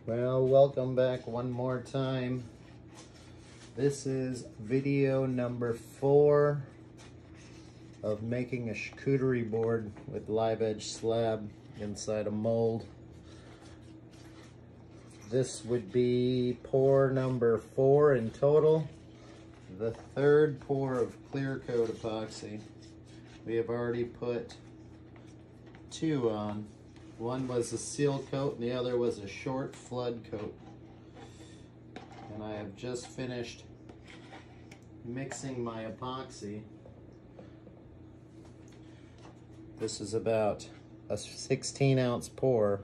Well, welcome back one more time. This is video number 4 of making a charcuterie board with live edge slab inside a mold. This would be pour number 4 in total. The third pour of clear coat epoxy. We have already put 2 on. One was a seal coat and the other was a short flood coat. And I have just finished mixing my epoxy. This is about a 16-ounce pour.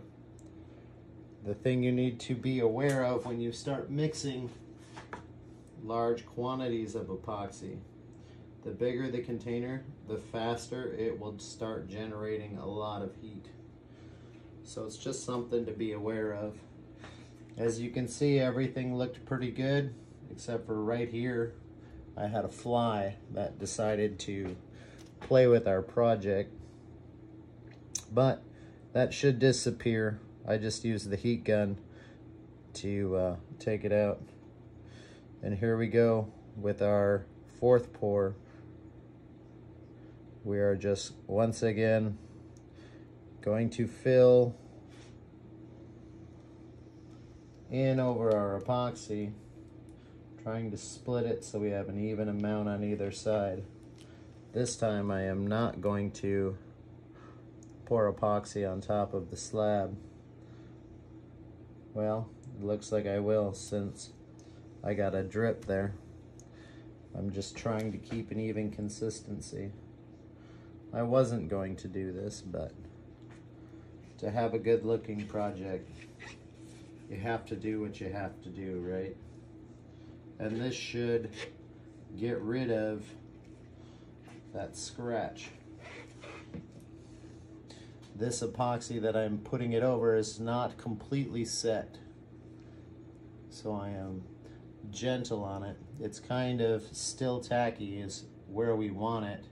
The thing you need to be aware of when you start mixing large quantities of epoxy, the bigger the container, the faster it will start generating a lot of heat. So it's just something to be aware of. As you can see, everything looked pretty good, except for right here, I had a fly that decided to play with our project. But that should disappear. I just used the heat gun to take it out. And here we go with our 4th pour. We are just once again going to fill in over our epoxy, trying to split it so we have an even amount on either side. This time I am not going to pour epoxy on top of the slab. Well, it looks like I will, since I got a drip there. I'm just trying to keep an even consistency. I wasn't going to do this, but to have a good looking project, you have to do what you have to do, right? And this should get rid of that scratch. This epoxy that I'm putting it over is not completely set, so I am gentle on it. It's kind of still tacky is where we want it.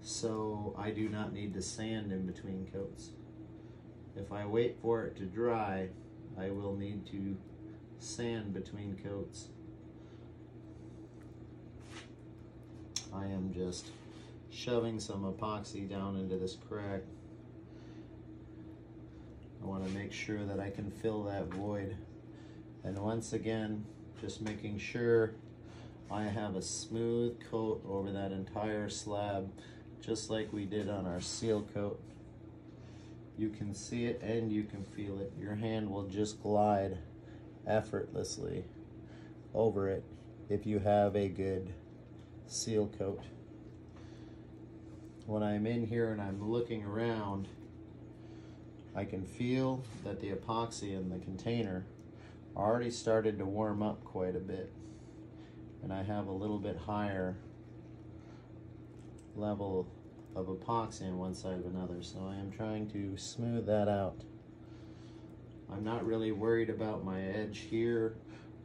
So I do not need to sand in between coats. If I wait for it to dry, I will need to sand between coats. I am just shoving some epoxy down into this crack. I want to make sure that I can fill that void. And once again, just making sure I have a smooth coat over that entire slab, just like we did on our seal coat. You can see it and you can feel it. Your hand will just glide effortlessly over it if you have a good seal coat. When I'm in here and I'm looking around, I can feel that the epoxy in the container already started to warm up quite a bit, and I have a little bit higher level of epoxy on one side of another, so I am trying to smooth that out. I'm not really worried about my edge here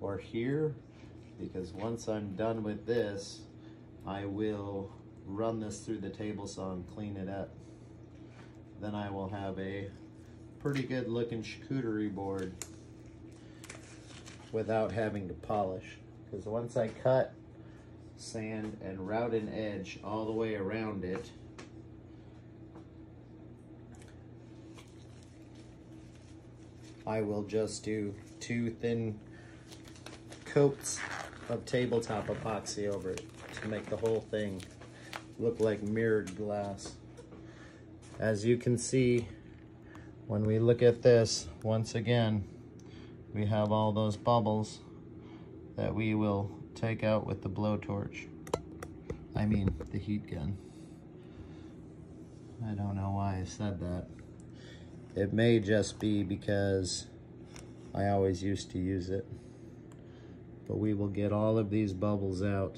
or here, because once I'm done with this, I will run this through the table saw and clean it up. Then I will have a pretty good looking charcuterie board without having to polish, because once I cut, sand, and route an edge all the way around it, I will just do 2 thin coats of tabletop epoxy over it to make the whole thing look like mirrored glass. As you can see, when we look at this, once again, we have all those bubbles that we will take out with the blowtorch. I mean, the heat gun. I don't know why I said that. It may just be because I always used to use it. But we will get all of these bubbles out.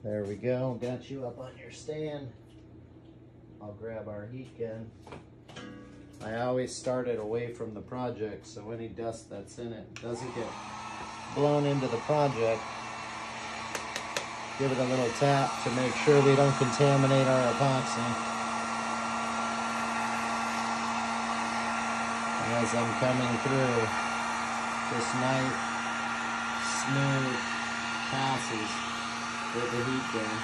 There we go, got you up on your stand. I'll grab our heat gun. I always start it away from the project so any dust that's in it doesn't get blown into the project. Give it a little tap to make sure we don't contaminate our epoxy. And as I'm coming through, this knife smooth passes with the heat gun.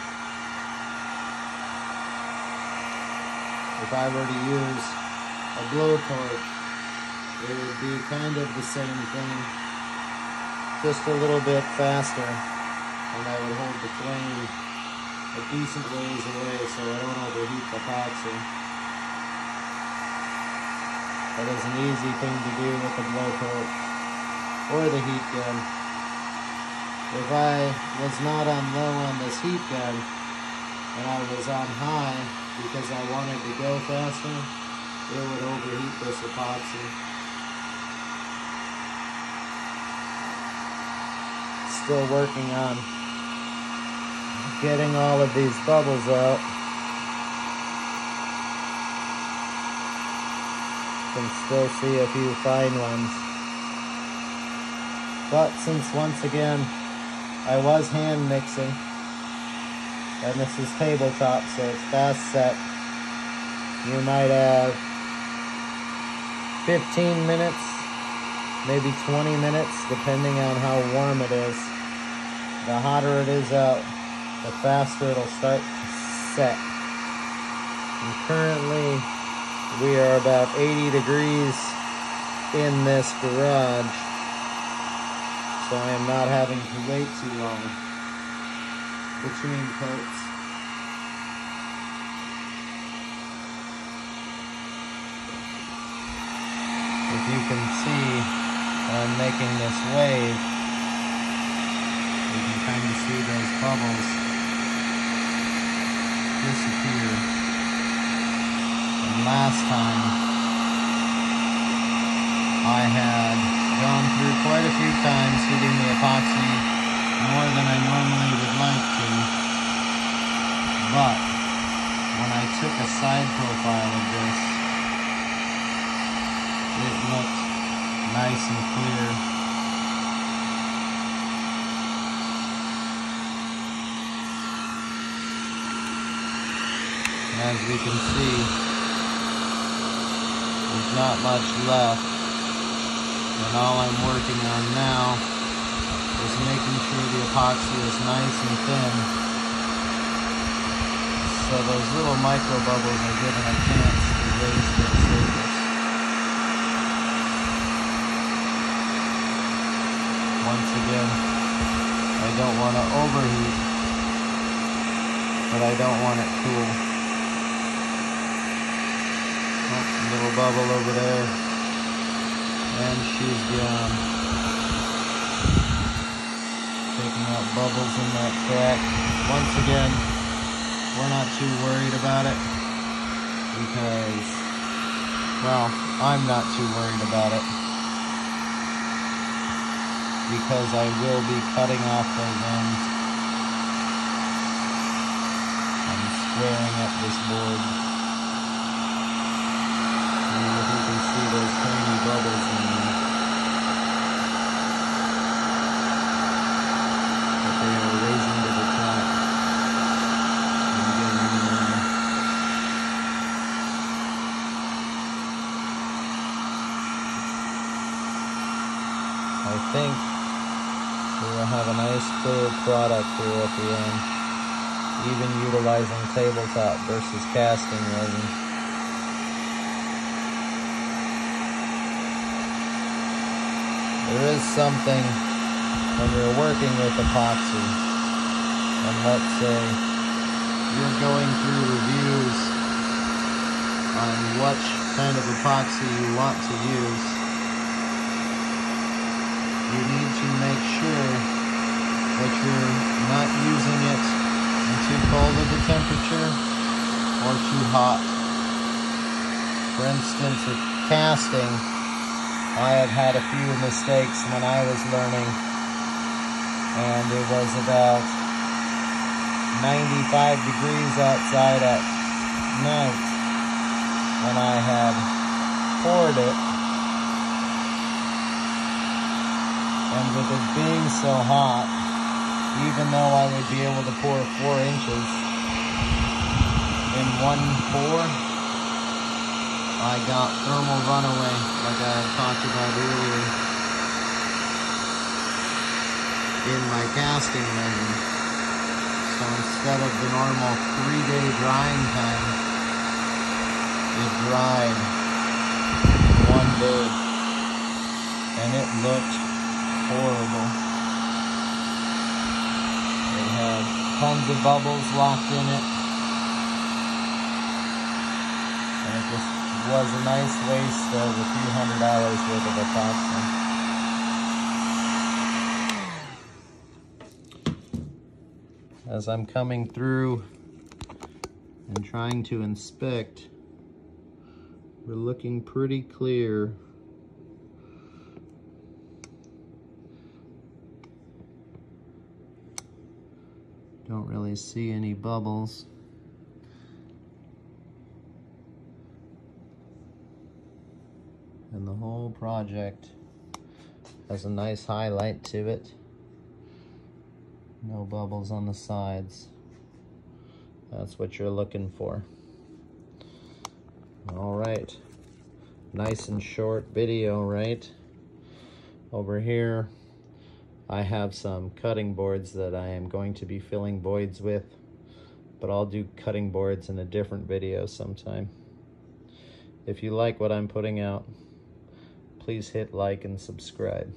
If I were to use a blowtorch, it would be kind of the same thing, just a little bit faster, and I would hold the flame a decent ways away so I don't overheat the epoxy. That is an easy thing to do with the blowtorch or the heat gun. If I was not on low on this heat gun and I was on high because I wanted to go faster, it would overheat this epoxy. Still working on getting all of these bubbles out. Can still see a few fine ones. But since once again I was hand mixing, and this is tabletop, so it's fast set, you might have 15 minutes, maybe 20 minutes, depending on how warm it is. The hotter it is out, the faster it'll start to set. And currently, we are about 80 degrees in this garage, so I am not having to wait too long between coats. If you can see, when I'm making this wave, you can kind of see those bubbles disappear. And last time, I had gone through quite a few times heating the epoxy more than I normally would like to. But when I took a side profile of this, it looked nice and clear. And as we can see, there's not much left. And all I'm working on now is making sure the epoxy is nice and thin, so those little micro bubbles are given a chance to raise their surface. Once again, I don't want to overheat, but I don't want it cool. Oh, a little bubble over there, and she's gone. Taking out bubbles in that crack. Once again, we're not too worried about it because, well, I'm not too worried about it because I will be cutting off those ends and squaring up this board. And if you can see those tiny bubbles in there, but they are raising to the top and getting in there. I think we will have a nice clear product here at the end, even utilizing tabletop versus casting resin. There is something when you're working with epoxy, and let's say you're going through reviews on what kind of epoxy you want to use. You need to make sure that you're not using it in too cold of a temperature or too hot. For instance, with casting, I have had a few mistakes when I was learning, and it was about 95 degrees outside at night when I had poured it. And with it being so hot, even though I would be able to pour 4 inches in one pour, I got thermal runaway, like I had talked about earlier, in my casting resin. So instead of the normal 3-day drying time, it dried in 1 day, and it looked horrible. It had tons of bubbles locked in it, and it just was a nice waste of a few $100 worth of epoxy. As I'm coming through and trying to inspect, we're looking pretty clear. Don't really see any bubbles. And the whole project has a nice highlight to it. No bubbles on the sides. That's what you're looking for. All right, nice and short video, right? Over here, I have some cutting boards that I am going to be filling voids with, but I'll do cutting boards in a different video sometime. If you like what I'm putting out, please hit like and subscribe.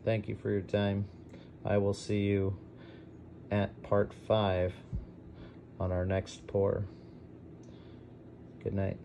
Thank you for your time. I will see you at part 5 on our next pour. Good night.